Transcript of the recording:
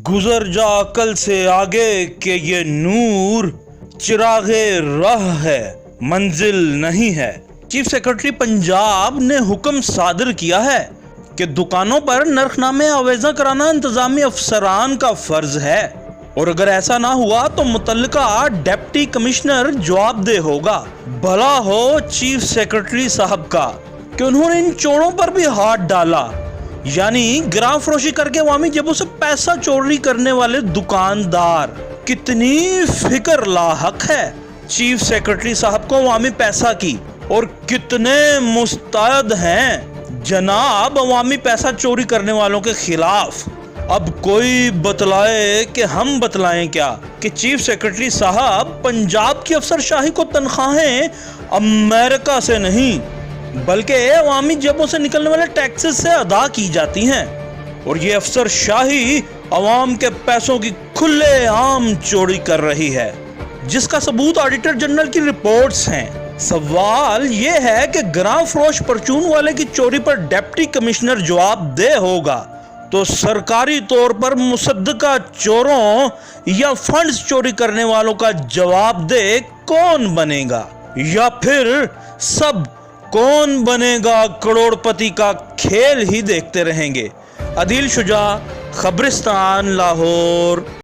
गुजर जा अकल से आगे कि ये नूर चिरागे राह है, मंजिल नहीं है। चीफ सेक्रेटरी पंजाब ने हुक्म सादर किया है कि दुकानों पर नरखनामे आवेजा कराना इंतजामी अफसरान का फर्ज है और अगर ऐसा ना हुआ तो मुतल्लिका डिप्टी कमिश्नर जवाबदेह होगा। भला हो चीफ सेक्रेटरी साहब का कि उन्होंने इन चोरों पर भी हाथ डाला, यानी गिरां फरोशी करके अवामी जेबों से पैसा चोरी करने वाले दुकानदार। कितनी फिक्र लाहक है चीफ सेक्रेटरी साहब को अवामी पैसा की, और कितने मुस्तैद हैं जनाब अवामी पैसा चोरी करने वालों के खिलाफ। अब कोई बतलाए कि हम बतलाएं क्या कि चीफ सेक्रेटरी साहब पंजाब की अफसरशाही को तनख्वाहें अमेरिका से नहीं बल्कि अवामी जेबों से निकलने वाले टैक्सेस से अदा की जाती हैं, और ये अफसरशाही अवाम के पैसों की खुलेआम चोरी कर रही है, जिसका सबूत ऑडिटर जनरल की रिपोर्ट्स हैं। सवाल ये है कि गिरां फरोश परचून वाले की चोरी पर डिप्टी कमिश्नर जवाबदेह होगा तो सरकारी तौर पर मुसद्दका चोरों या फंड्स चोरी करने वालों का जवाबदेह कौन बनेगा, या फिर सब कौन बनेगा करोड़पति का खेल ही देखते रहेंगे। अदील शुजा, खबरिस्तान, लाहौर।